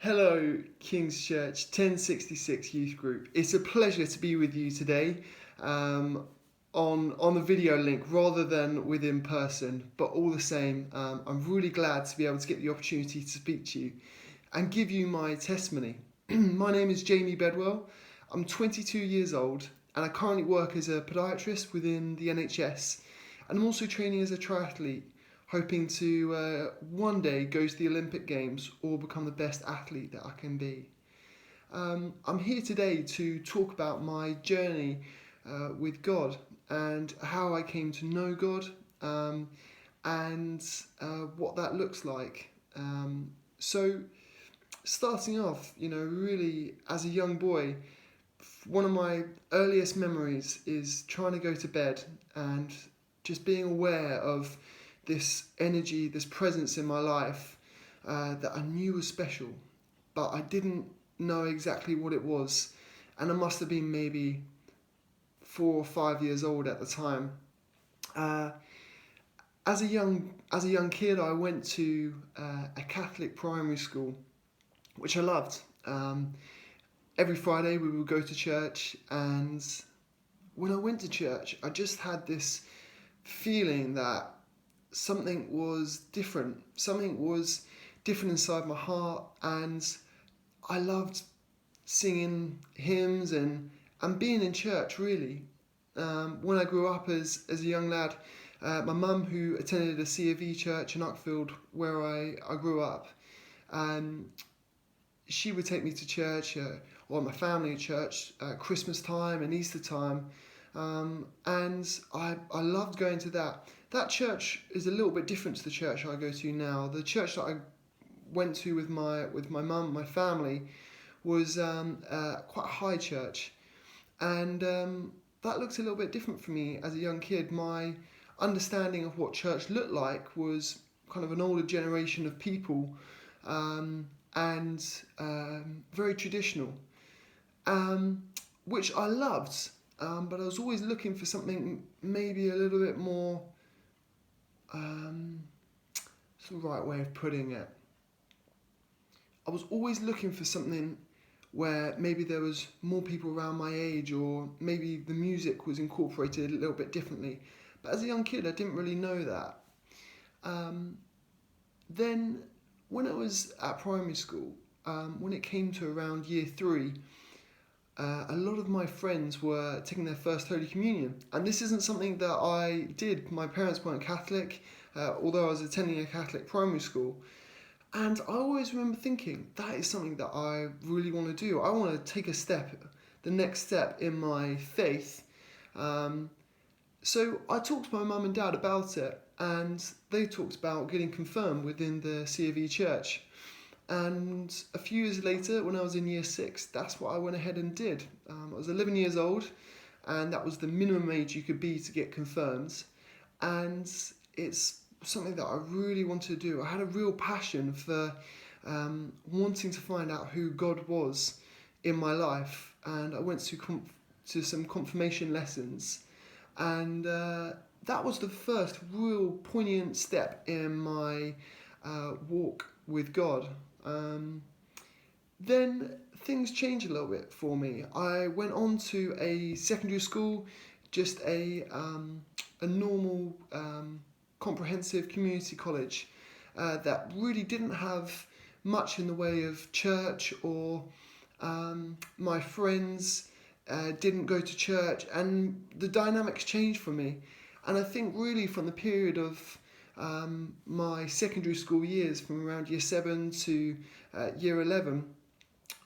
Hello, King's Church 1066 Youth Group. It's a pleasure to be with you today um, on the video link rather than with in person, but all the same, I'm really glad to be able to get the opportunity to speak to you and give you my testimony. My name is Jamie Bedwell. I'm 22 years old and I currently work as a podiatrist within the NHS, and I'm also training as a triathlete, hoping to one day go to the Olympic Games or become the best athlete that I can be. I'm here today to talk about my journey with God and how I came to know God, and what that looks like. So, starting off, really as a young boy, one of my earliest memories is trying to go to bed and just being aware of this energy, this presence in my life that I knew was special, but I didn't know exactly what it was. And I must have been maybe 4 or 5 years old at the time. Uh, as a young kid, I went to a Catholic primary school, which I loved. Every Friday we would go to church, and when I went to church, I just had this feeling that something was different. Something was different inside my heart, and I loved singing hymns and being in church, really. When I grew up as a young lad, my mum, who attended a C of E church in Uckfield, where I grew up, um, she would take me to church, or my family at church, Christmas time and Easter time, and I loved going to that. That church is a little bit different to the church I go to now. The church that I went to with my mum, my family, was quite a high church, and that looked a little bit different for me as a young kid. My understanding of what church looked like was kind of an older generation of people, and very traditional, um, which I loved. But I was always looking for something maybe a little bit more. What's the right way of putting it? I was always looking for something where maybe there was more people around my age, or maybe the music was incorporated a little bit differently. But as a young kid, I didn't really know that. Um, then, when I was at primary school, when it came to around year three, a lot of my friends were taking their first Holy Communion. And this isn't something that I did. My parents weren't Catholic, although I was attending a Catholic primary school. And I always remember thinking, that is something that I really want to do. I want to take the next step in my faith. Um, so I talked to my mum and dad about it, and they talked about getting confirmed within the C of E church. And a few years later, when I was in year six, that's what I went ahead and did. I was 11 years old, and that was the minimum age you could be to get confirmed. And it's something that I really wanted to do. I had a real passion for wanting to find out who God was in my life, and I went to some confirmation lessons, and that was the first real poignant step in my walk with God. Um, then things changed a little bit for me. I went on to a secondary school, just a normal comprehensive community college that really didn't have much in the way of church, or my friends didn't go to church, and the dynamics changed for me. And I think really from the period of my secondary school years, from around year 7 to year 11,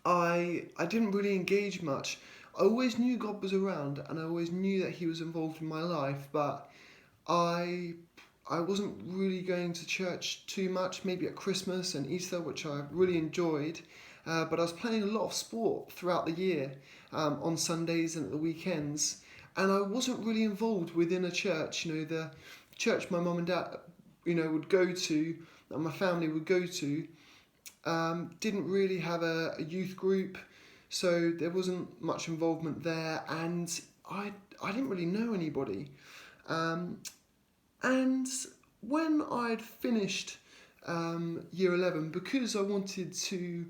I didn't really engage much. I always knew God was around, and I always knew that He was involved in my life, but I I wasn't really going to church too much, maybe at Christmas and Easter, which I really enjoyed. But I was playing a lot of sport throughout the year, on Sundays and at the weekends. And I wasn't really involved within a church. The church my mum and dad, would go to, and my family would go to, didn't really have a youth group. So there wasn't much involvement there. And I didn't really know anybody. Um, and when I'd finished year 11, because I wanted to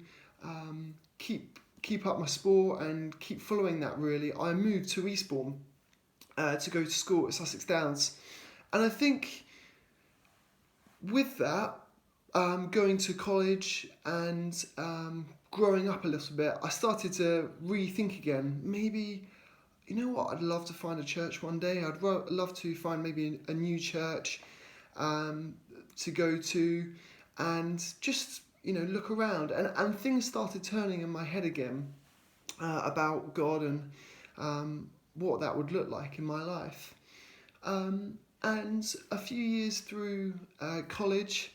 keep up my sport and keep following that, really, I moved to Eastbourne to go to school at Sussex Downs. And I think with that, going to college and growing up a little bit, I started to rethink again. Maybe, you know what, I'd love to find a church one day. I'd love to find maybe a new church to go to and just, look around. And things started turning in my head again about God and what that would look like in my life. And a few years through college,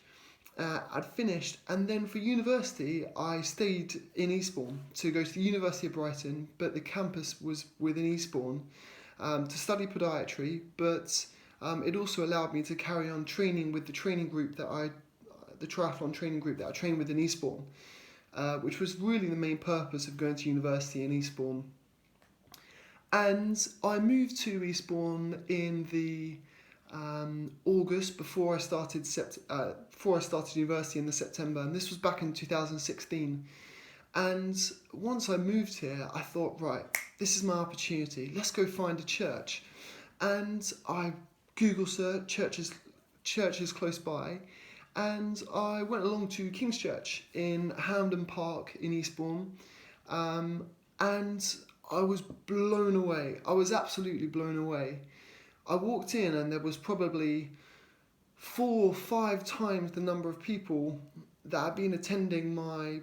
I'd finished, and then for university I stayed in Eastbourne to go to the University of Brighton, but the campus was within Eastbourne to study podiatry, but it also allowed me to carry on training with the triathlon training group that I trained with in Eastbourne, which was really the main purpose of going to university in Eastbourne. And I moved to Eastbourne in the August before I started university in the September, and this was back in 2016. And once I moved here, I thought, right, this is my opportunity. Let's go find a church. And I Google searched churches close by, and I went along to King's Church in Hampden Park in Eastbourne, and I was blown away. I was absolutely blown away. I walked in and there was probably 4 or 5 times the number of people that had been attending my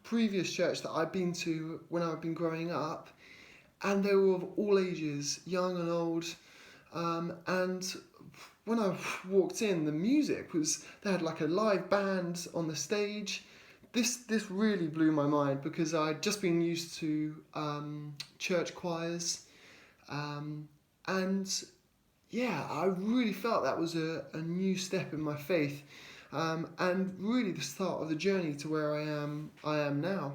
previous church that I'd been to when I'd been growing up, and they were of all ages, young and old. And when I walked in, the music was, they had like a live band on the stage. This really blew my mind because I'd just been used to church choirs, and yeah, I really felt that was a new step in my faith, and really the start of the journey to where I am now.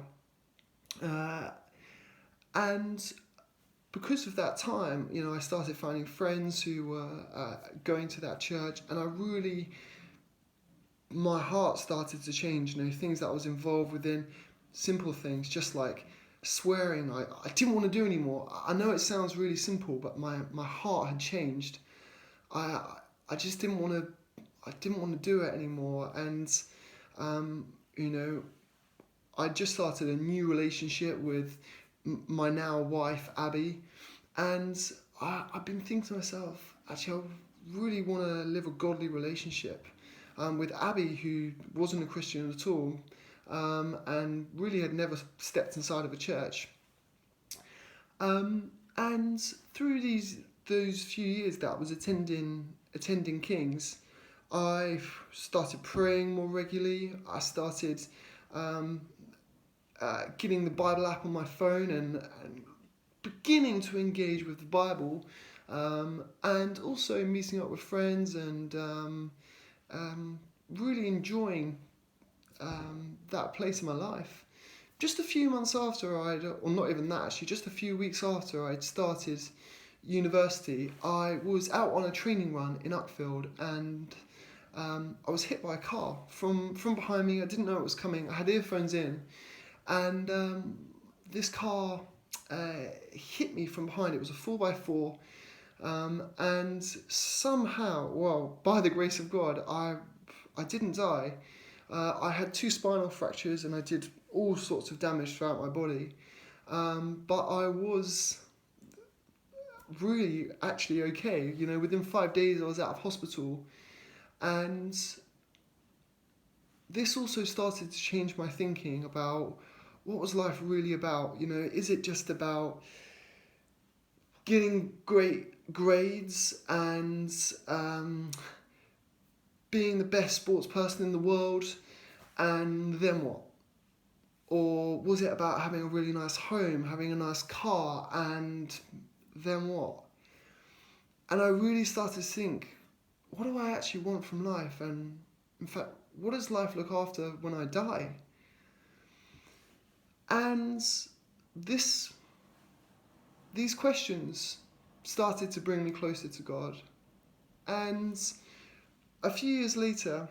And because of that time, I started finding friends who were going to that church, and my heart started to change. Things that I was involved within, simple things, just like swearing, I didn't want to do anymore. I know it sounds really simple, but my heart had changed. I just didn't want to do it anymore, and I just started a new relationship with my now wife Abby, and I've been thinking to myself, actually, I really want to live a godly relationship with Abby, who wasn't a Christian at all, and really had never stepped inside of a church. And through those few years that I was attending King's, I started praying more regularly. I started getting the Bible app on my phone and beginning to engage with the Bible, and also meeting up with friends and really enjoying that place in my life. Just a few months after or not even that actually, just a few weeks after I'd started university, I was out on a training run in Uckfield, and I was hit by a car from behind me. I didn't know it was coming. I had earphones in, and this car hit me from behind. It was a 4x4, and somehow, well, by the grace of God, I didn't die. I had 2 spinal fractures, and I did all sorts of damage throughout my body, but I was really actually okay. Within 5 days I was out of hospital, and this also started to change my thinking about what was life really about. Is it just about getting great grades and being the best sports person in the world, and then what? Or was it about having a really nice home, having a nice car, and then what? And I really started to think, what do I actually want from life? And in fact, what does life look after when I die? And these questions started to bring me closer to God. And a few years later,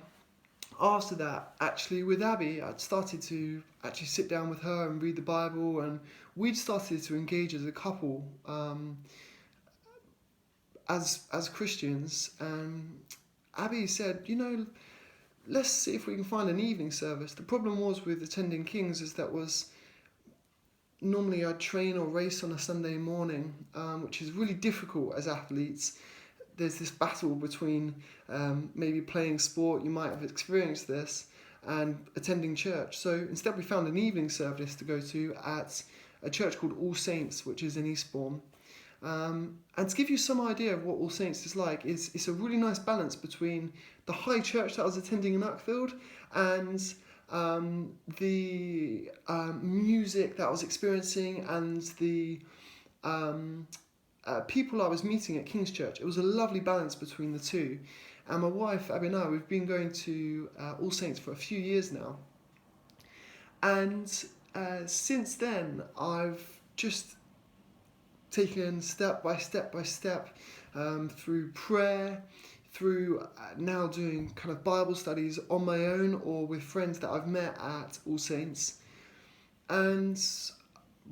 after that, actually, with Abby, I'd started to actually sit down with her and read the Bible, and we'd started to engage as a couple, as Christians. And Abby said, let's see if we can find an evening service. The problem was with attending King's is that was normally I'd train or race on a Sunday morning, which is really difficult as athletes. There's this battle between maybe playing sport, you might have experienced this, and attending church. So instead we found an evening service to go to at a church called All Saints, which is in Eastbourne. And to give you some idea of what All Saints is like, it's a really nice balance between the high church that I was attending in Uckfield and the music that I was experiencing and the people I was meeting at King's Church. It was a lovely balance between the two. And my wife, Abby, and I, we've been going to All Saints for a few years now. And since then, I've just taken step by step through prayer, through now doing kind of Bible studies on my own or with friends that I've met at All Saints. And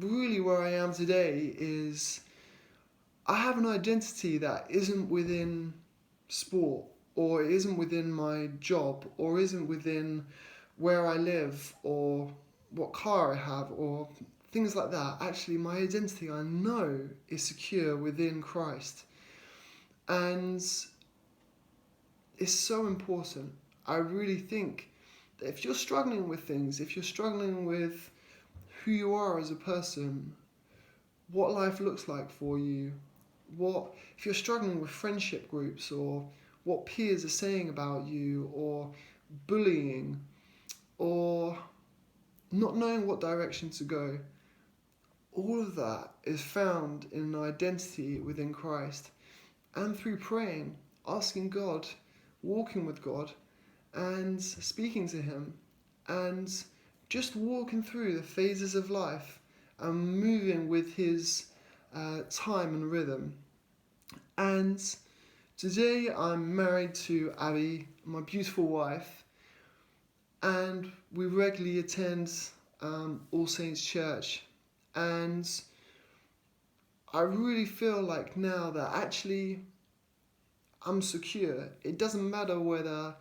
really where I am today is I have an identity that isn't within sport, or it isn't within my job, or isn't within where I live, or what car I have, or things like that. Actually, my identity, I know, is secure within Christ. And it's so important. I really think that if you're struggling with things, if you're struggling with who you are as a person, what life looks like for you, if you're struggling with friendship groups, or what peers are saying about you, or bullying, or not knowing what direction to go, all of that is found in an identity within Christ. And through praying, asking God, walking with God, and speaking to Him, and just walking through the phases of life and moving with His time and rhythm. And today I'm married to Abby, my beautiful wife, and we regularly attend All Saints Church. And I really feel like now that actually I'm secure. It doesn't matter whether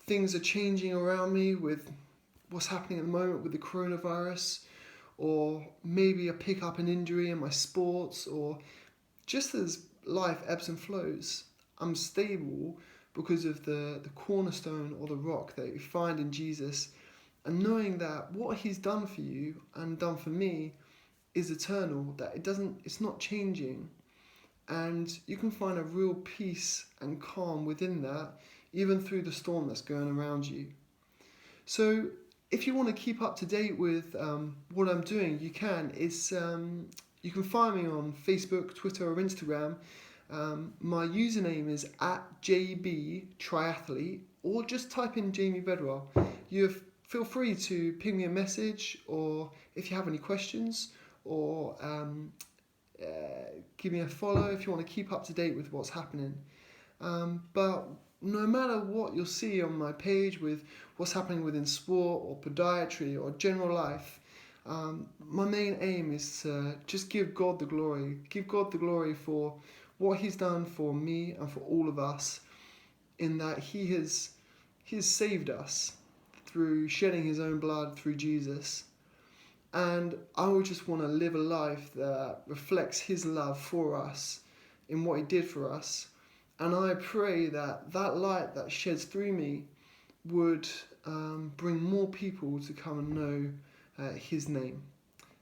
things are changing around me with what's happening at the moment with the coronavirus, or maybe a pick up an injury in my sports, or just as life ebbs and flows, I'm stable because of the cornerstone or the rock that you find in Jesus, and knowing that what He's done for you and done for me is eternal, that it's not changing. And you can find a real peace and calm within that, even through the storm that's going around you. So if you want to keep up to date with what I'm doing, you can. You can find me on Facebook, Twitter, or Instagram. My username is @JBTriathlete, or just type in Jamie Bedwell. Feel free to ping me a message, or if you have any questions, or give me a follow if you want to keep up to date with what's happening. But no matter what you'll see on my page with what's happening within sport or podiatry or general life, my main aim is to just give God the glory. Give God the glory for what He's done for me and for all of us, in that He has saved us through shedding His own blood through Jesus. And I would just want to live a life that reflects His love for us in what He did for us. And I pray that that light that sheds through me would bring more people to come and know His name.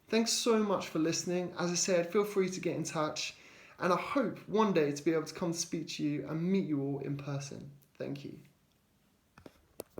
Thanks so much for listening. As I said, feel free to get in touch. And I hope one day to be able to come speak to you and meet you all in person. Thank you.